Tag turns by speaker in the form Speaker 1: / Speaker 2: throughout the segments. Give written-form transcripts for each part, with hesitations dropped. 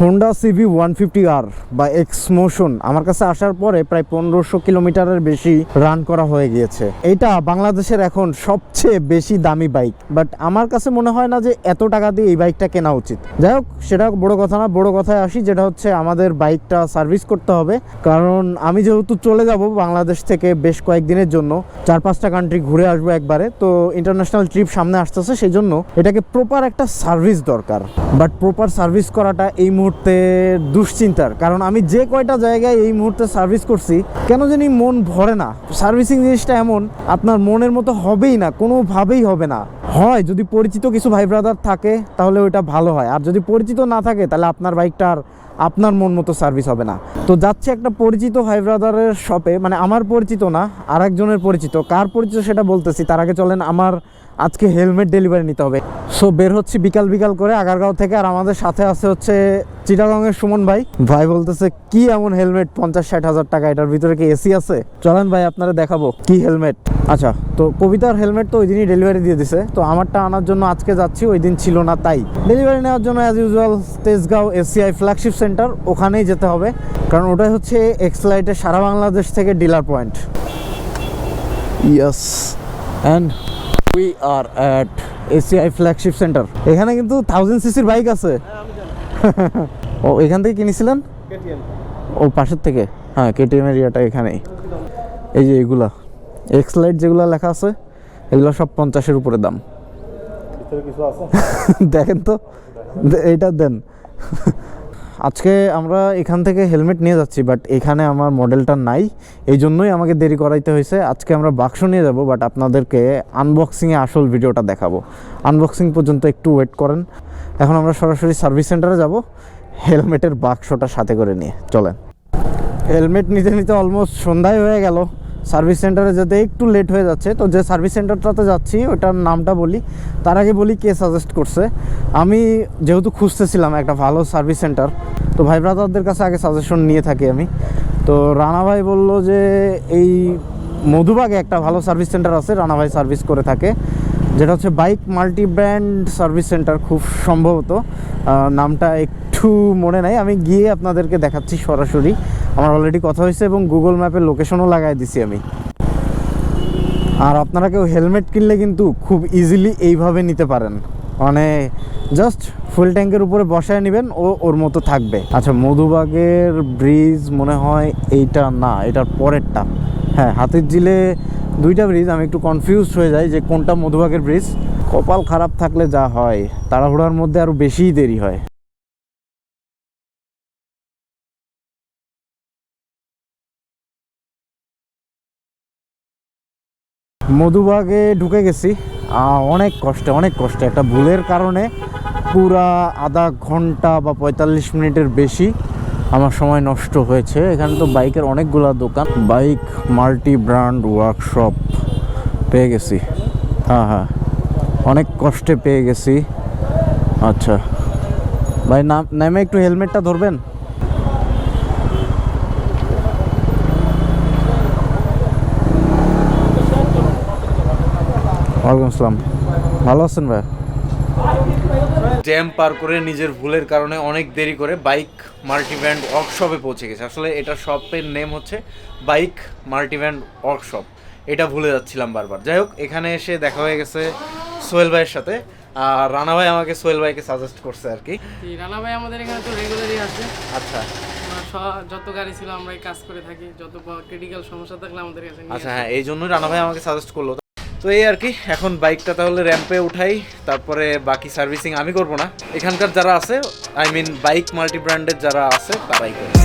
Speaker 1: Honda CV 150R বা x motion আমার কাছে আসার পরে প্রায় 1500 কিলোমিটারের বেশি রান করা হয়ে গিয়েছে। এটা বাংলাদেশের এখন সবচেয়ে বেশি দামি বাইক, বাট আমার কাছে মনে হয় না যে এত টাকা দিয়ে এই বাইকটা কেনা উচিত। যাই হোক, সেটা বড় কথা না, বড় কথায় আসি, যেটা হচ্ছে আমাদের বাইকটা সার্ভিস করতে হবে। কারণ আমি যেহেতু চলে যাব বাংলাদেশ থেকে বেশ কয়েকদিনের জন্য, 4-5টা কান্ট্রি ঘুরে আসবো একবারে, তো ইন্টারন্যাশনাল ট্রিপ সামনে আসতেছে, সেই জন্য এটাকে প্রপার একটা সার্ভিস দরকার। বাট প্রপার সার্ভিস করাটা এই মুহূর্তে দুশ্চিন্তার, কারণ আমি যে কয়টা জায়গায় এই মুহূর্তে সার্ভিস করছি কেন জানি মন ভরে না। সার্ভিসিং জিনিসটা এমন, আপনার মনের মতো হবেই না, কোনোভাবেই হবে না। হয় যদি পরিচিত কিছু ভাই ব্রাদার থাকে তাহলে ওইটা ভালো হয়, আর যদি পরিচিত না থাকে তাহলে আপনার বাইকটার আপনার মন মতো সার্ভিস হবে না। তো যাচ্ছে একটা পরিচিত ভাই ব্রাদারের শপে, মানে আমার পরিচিত না, আর একজনের পরিচিত। কার পরিচিত সেটা বলতেছি, তার আগে চলেন আমার আজকে হেলমেট ডেলিভারি নিতে হবে। সো বের হচ্ছি বিকাল বিকাল করে আগারগাঁও থেকে, আর আমাদের সাথে আছে হচ্ছে চিটাগংয়ের সুমন ভাই। ভাই বলতেছে কি এমন হেলমেট 50-60 হাজার টাকা, এটার ভিতরে কি এসি আছে? চলেন ভাই আপনারা দেখাবো কি হেলমেট। আচ্ছা, তো কবিতার হেলমেট তো ওই দিনই ডেলিভারি দিয়ে দিছে, তো আমারটা আনার জন্য আজকে যাচ্ছি, ওই দিন ছিল না, তাই ডেলিভারি নেওয়ার জন্য as usual Tejgaon ACI flagship centre, ওখানেই যেতে হবে, কারণ ওটাই হচ্ছে এক্সলাইটের সারা বাংলাদেশ থেকে dealer point. Yes, and we are at ACI flagship centre. এখানে কিন্তু 1000cc বাইক আছে। ও এখান থেকে কিনেছিলেন? ও পাশের থেকে, হ্যাঁ কেটিএম এরিয়াটা এখানেই। এই যে এগুলা এক্সলাইট যেগুলো লেখা আছে, এগুলো সব 50-এর উপরে দাম। দেখেন তো, এইটা দেন। আজকে আমরা এখান থেকে হেলমেট নিয়ে যাচ্ছি, বাট এখানে আমার মডেলটা নাই, এই জন্যই আমাকে দেরি করাইতে হয়েছে। আজকে আমরা বাক্স নিয়ে যাব, বাট আপনাদেরকে আনবক্সিংয়ে আসল ভিডিওটা দেখাবো। আনবক্সিং পর্যন্ত একটু ওয়েট করেন। এখন আমরা সরাসরি সার্ভিস সেন্টারে যাব, হেলমেটের বাক্সটা সাথে করে নিয়ে। চলেন। হেলমেট নিতে নিতে অলমোস্ট সন্ধ্যায় হয়ে গেল, সার্ভিস সেন্টারে যেতে একটু লেট হয়ে যাচ্ছে। তো যে সার্ভিস সেন্টারটাতে যাচ্ছি ওটার নামটা বলি, তার আগে বলি কে সাজেস্ট করছে। আমি যেহেতু খুঁজতেছিলাম একটা ভালো সার্ভিস সেন্টার, তো ভাই ব্রাদারদের কাছে আগে সাজেশন নিয়ে থাকি আমি। তো রানা ভাই বলল যে এই মধুবাগে একটা ভালো সার্ভিস সেন্টার আছে, রানা ভাই সার্ভিস করে থাকে, যেটা হচ্ছে bike multi brand service centre, খুব সম্ভবত নামটা একটু মনে নাই। আমি গিয়ে আপনাদেরকে দেখাচ্ছি সরাসরি, আমার অলরেডি কথা হয়েছে এবং গুগল ম্যাপের লোকেশনও লাগাই দিছি আমি। আর আপনারা কেউ হেলমেট কিনলে কিন্তু খুব ইজিলি এইভাবে নিতে পারেন, মানে জাস্ট ফুল ট্যাঙ্কের উপরে বসায় নেবেন, ও ওর মতো থাকবে। আচ্ছা, মধুবাগের ব্রিজ মনে হয় এইটা না, এটার পরেরটা। হ্যাঁ, হাতির ঝিলে দুইটা ব্রিজ, আমি একটু কনফিউজড হয়ে যাই যে কোনটা মধুবাগের ব্রিজ। কপাল খারাপ থাকলে যা হয়, তাড়াহুড়ার মধ্যে আরও বেশিই দেরি হয়। মধুবাগে ঢুকে গেছি, অনেক কষ্টে একটা ভুলের কারণে পুরা আধা ঘন্টা বা 45 মিনিটের বেশি আমার সময় নষ্ট হয়েছে। এখানে তো বাইকের অনেকগুলা দোকান, বাইক মাল্টি ব্র্যান্ড ওয়ার্কশপ পেয়ে গেছি। হ্যাঁ, অনেক কষ্টে পেয়ে গেছি। আচ্ছা ভাই, নামে একটু হেলমেটটা ধরবেন। ওয়ালাইকুম আসসালাম, ভালো আছেন ভাই? জ্যাম পার করে নিজের ভুলের কারণে অনেক দেরি করে বাইক মাল্টিব্র্যান্ড ওয়ার্কশপে পৌঁছে গেছে। আসলে এটা শপের নেম হচ্ছে বাইক মাল্টিব্র্যান্ড ওয়ার্কশপ, এটা ভুলে যাচ্ছিলাম বারবার। যাই হোক, এখানে এসে দেখা হয়ে গেছে সোহেল ভাইয়ের সাথে, আর রানা ভাই আমাকে সোহেল ভাইকে সাজেস্ট করছে আর কি।
Speaker 2: রানা ভাই আমাদের এখানে তো রেগুলারই আসে।
Speaker 1: আচ্ছা,
Speaker 2: যত গাড়ি ছিল আমরা কাজ করে থাকি, যত ক্রিটিক্যাল সমস্যা থাকলে আমাদের কাছে।
Speaker 1: আচ্ছা হ্যাঁ, এই জন্যই রানা ভাই আমাকে সাজেস্ট করলো। তো এই আর কি, এখন বাইকটা তাহলে র্যাম্পে উঠাই, তারপরে বাকি সার্ভিসিং আমি করব না, এখানকার যারা আছে, আই মিন বাইক মাল্টি ব্র্যান্ডের যারা আছে তারাই করবে।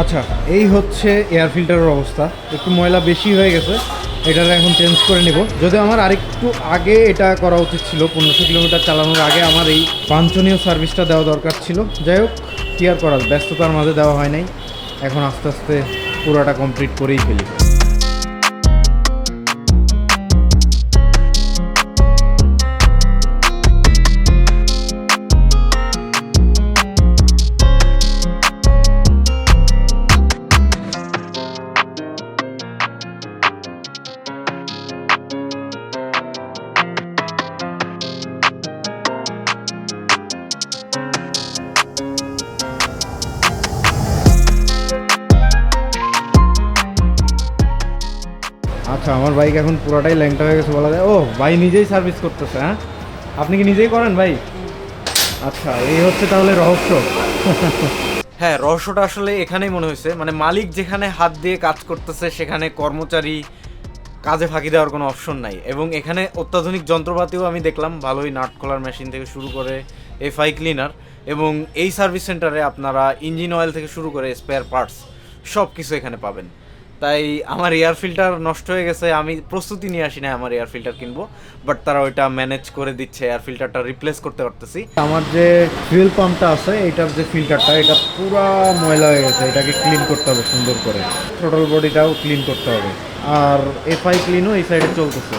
Speaker 1: আচ্ছা, এই হচ্ছে এয়ার ফিল্টারের অবস্থা, একটু ময়লা বেশি হয়ে গেছে, এটা এখন চেঞ্জ করে নিব। যদি আমার আরেকটু আগে এটা করা উচিত ছিল, 1500 কিলোমিটার চালানোর আগে আমার এই বাঞ্ছনীয় সার্ভিসটা দেওয়া দরকার ছিল। যাই হোক, কি আর করার, ব্যস্ততার মাঝে দেওয়া হয় নাই, এখন আস্তে আস্তে পুরোটা কমপ্লিট করেই ফেলি। আচ্ছা, আমার বাইক এখন পুরোটাই ল্যাংটা হয়ে গেছে বলা যায়। ও ভাই নিজেই সার্ভিস করতেছে? হ্যাঁ, আপনি কি নিজেই করেন ভাই? আচ্ছা, এই হচ্ছে তাহলে রহস্য। হ্যাঁ, রহস্যটা আসলে এখানেই মনে হয়েছে, মানে মালিক যেখানে হাত দিয়ে কাজ করতেছে সেখানে কর্মচারী কাজে ফাঁকি দেওয়ার কোনো অপশন নাই। এবং এখানে অত্যাধুনিক যন্ত্রপাতিও আমি দেখলাম, ভালোই নাট খোলার মেশিন থেকে শুরু করে এফআই ক্লিনার, এবং এই সার্ভিস সেন্টারে আপনারা ইঞ্জিন অয়েল থেকে শুরু করে স্পেয়ার পার্টস সব কিছু এখানে পাবেন। তাই আমার এয়ার ফিল্টার নষ্ট হয়ে গেছে, আমি প্রস্তুতি নিয়ে আসি না আমার এয়ার ফিল্টার কিনবো, বাট তারা ওইটা ম্যানেজ করে দিচ্ছে, এয়ার ফিল্টারটা রিপ্লেস করতে পারতেছি। আমার যে ফুয়েল পাম্পটা আছে এটার যে ফিল্টারটা, এটা পুরো ময়লা হয়ে গেছে, এটাকে ক্লিন করতে হবে সুন্দর করে, টোটাল বডিটাও ক্লিন করতে হবে। আর এফআই ক্লিনও এই সাইডে চলতেছে।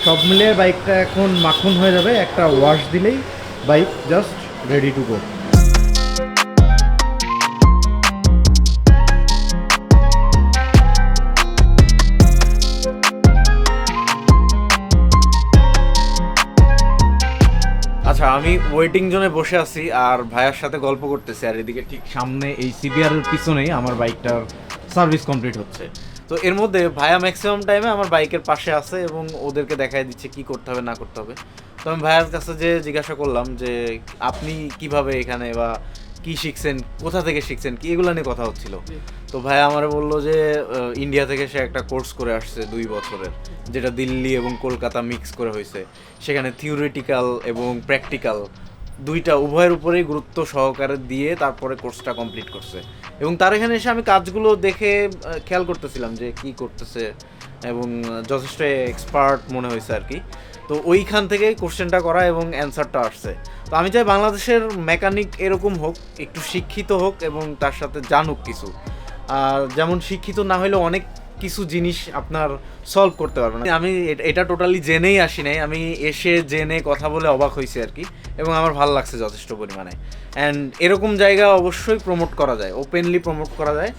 Speaker 1: সব মিলিয়ে বাইকটা এখন মাখন হয়ে যাবে, একটা ওয়াশ দিলেই bike just ready to go. আচ্ছা, আমি ওয়েটিং জোনে বসে আছি আর ভাইয়ার সাথে গল্প করতেছি, আর এদিকে ঠিক সামনে এই সিবিআর এর পিছনেই আমার বাইকটার সার্ভিস কমপ্লিট হচ্ছে। তো এর মধ্যে ভাইয়া ম্যাক্সিমাম টাইমে আমার বাইকের পাশে আছে এবং ওদেরকে দেখাই দিচ্ছে কি করতে হবে না করতে হবে। তো আমি ভাইয়ার কাছে যে জিজ্ঞাসা করলাম যে আপনি কিভাবে এখানে, বা কি শিখছেন, কোথা থেকে শিখছেন, কি এগুলো নিয়ে কথা হচ্ছিল। তো ভাইয়া আমার বললো যে ইন্ডিয়া থেকে সে একটা কোর্স করে আসছে 2 বছরের, যেটা দিল্লি এবং কলকাতা মিক্স করে হয়েছে। সেখানে থিওরিটিক্যাল এবং প্র্যাকটিক্যাল দুইটা উভয়ের উপরেই গুরুত্ব সহকারে দিয়ে তারপরে কোর্সটা কমপ্লিট করছে। এবং তার এখানে এসে আমি কাজগুলো দেখে খেয়াল করতেছিলাম যে কি করতেছে, এবং যথেষ্ট এক্সপার্ট মনে হয়েছে আর কি। তো ওইখান থেকে কোশ্চেনটা করা এবং অ্যান্সারটা আসছে। তো আমি চাই বাংলাদেশের মেকানিক এরকম হোক, একটু শিক্ষিত হোক এবং তার সাথে জানুক কিছু। আর যেমন শিক্ষিত না হলেও অনেক কিছু জিনিস আপনার সলভ করতে পারবেন। আমি এটা টোটালি জেনেই আসি নাই, আমি এসে জেনে কথা বলে অবাক হয়েছি আর কি, এবং আমার ভালো লাগছে যথেষ্ট পরিমাণে। অ্যান্ড এরকম জায়গা অবশ্যই প্রমোট করা যায়, ওপেনলি প্রমোট করা যায়।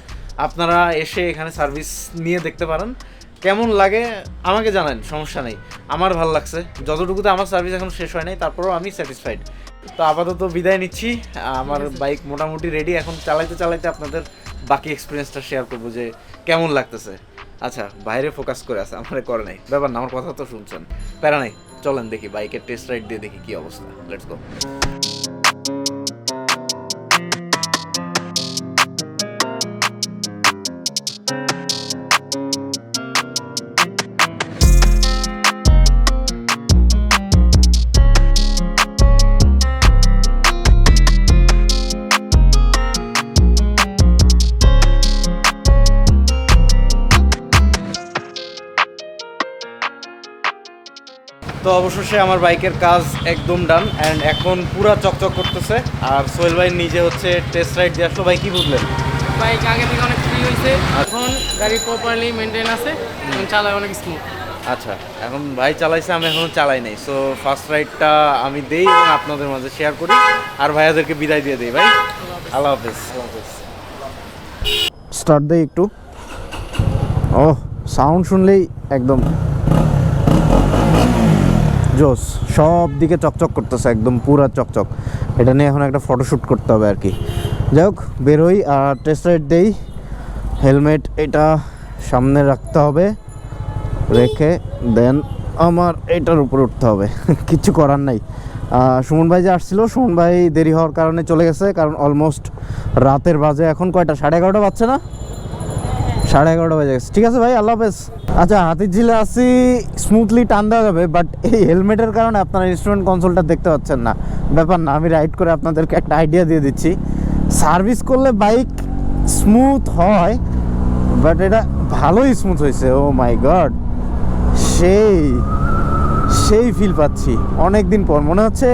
Speaker 1: আপনারা এসে এখানে সার্ভিস নিয়ে দেখতে পারেন, কেমন লাগে আমাকে জানান, সমস্যা নেই। আমার ভালো লাগছে যতটুকুতে, আমার সার্ভিস এখন শেষ হয় নাই, তারপরেও আমি স্যাটিসফাইড। তো আপাতত বিদায় নিচ্ছি, আমার বাইক মোটামুটি রেডি। এখন চালাইতে চালাইতে আপনাদের বাকি এক্সপিরিয়েন্সটা শেয়ার করবো যে কেমন লাগতেছে। আচ্ছা, বাইরে ফোকাস করে আছে, আমার করে নাই, ব্যাপার না, আমার কথা তো শুনছেন, প্যারা নাই। চলেন দেখি বাইকের টেস্ট রাইড দিয়ে দেখি কি অবস্থা। Let's go. তো অবশেষে আমার বাইকের কাজ একদম ডান, অ্যান্ড এখন পুরা চকচক করতেছে। আর সোহেল ভাই নিজে হচ্ছে টেস্ট রাইড দিয়ে আসলো। ভাই কি বুঝলেন?
Speaker 2: বাইক আগে থেকে অনেক ফ্রি হয়েছে, এখন গাড়ি প্রপারলি মেনটেন আছে এবং চালায় অনেক স্মুথ।
Speaker 1: আচ্ছা, এখন ভাই চালাইছে, আমি এখনো চালাই নাই। সো ফার্স্ট রাইডটা আমি দেই এবং আপনাদের মাঝে শেয়ার করি, আর ভাইয়াদেরকে বিদায় দিয়ে দিই। ভাই আল্লাহ হাফেজ। স্টার্ট দেই একটু। ও, সাউন্ড শুনলেই একদম জোস, সব দিকে চকচক করতেছে, একদম পুরা চকচক। এটা নিয়ে এখন একটা ফটোশ্যুট করতে হবে আর কি। যাই হোক, বেরোই আর টেস্ট রাইড দেই। হেলমেট এটা সামনে রাখতে হবে, রেখে দেন আমার এটার উপরে উঠতে হবে। কিচ্ছু করার নাই। সুমন ভাই যে আসছিল, সুমন ভাই দেরি হওয়ার কারণে চলে গেছে, কারণ অলমোস্ট রাতের বাজে এখন কয়টা, 11:30 বাজছে না? 11:30 বাজে গেছে। ঠিক আছে ভাই, আল্লাহ হাফেজ। আচ্ছা, হাতিঝিলে আসি, স্মুথলি টান দেওয়া যাবে, বাট এই হেলমেটের কারণে আপনারা ইনস্ট্রুমেন্ট কনসোলটা দেখতে পাচ্ছেন না। ব্যাপার না, আমি রাইড করে আপনাদেরকে একটা আইডিয়া দিয়ে দিচ্ছি। সার্ভিস করলে বাইক স্মুথ হয়, বাট এটা ভালোই স্মুথ হয়েছে। ও মাই গড, সেই সেই ফিল পাচ্ছি অনেক দিন পর। মনে হচ্ছে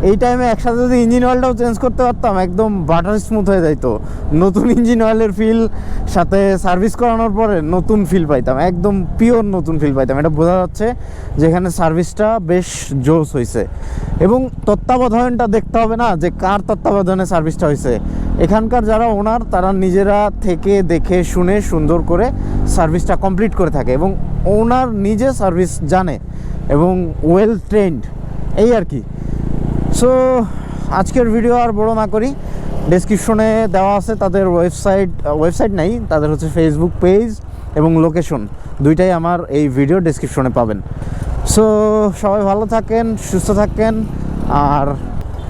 Speaker 1: এই টাইমে একসাথে যদি ইঞ্জিন অয়েলটাও চেঞ্জ করতে পারতাম, একদম বাটার স্মুথ হয়ে যাইতো। নতুন ইঞ্জিন অয়েলের ফিল সাথে সার্ভিস করানোর পরে নতুন ফিল পাইতাম, একদম পিওর নতুন ফিল পাইতাম। এটা বোঝা যাচ্ছে যেখানে সার্ভিসটা বেশ জোস হয়েছে। এবং তত্ত্বাবধানটা দেখতে হবে না যে কার তত্ত্বাবধানে সার্ভিসটা হয়েছে। এখানকার যারা ওনার, তারা নিজেরা থেকে দেখে শুনে সুন্দর করে সার্ভিসটা কমপ্লিট করে থাকে, এবং ওনার নিজে সার্ভিস জানে এবং ওয়েল ট্রেন্ড, এই আর কি। সো আজকের ভিডিও আর বড় না করি, ডেসক্রিপশনে দেওয়া আছে তাদের ওয়েবসাইট নাই, তাদের হচ্ছে ফেসবুক পেজ এবং লোকেশন দুইটাই আমার এই ভিডিও ডেসক্রিপশনে পাবেন। সো সবাই ভালো থাকেন, সুস্থ থাকেন। আর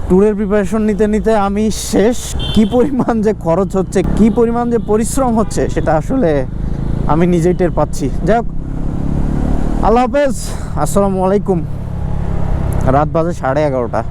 Speaker 1: ট্যুরের প্রিপারেশন নিতে নিতে আমি শেষ। কি পরিমাণ যে খরচ হচ্ছে, কি পরিমাণ যে পরিশ্রম হচ্ছে, সেটা আসলে আমি নিজেই টের পাচ্ছি। যাই হোক, আল্লাহ হাফেজ, আসসালামু আলাইকুম। রাত বাজে 11:30।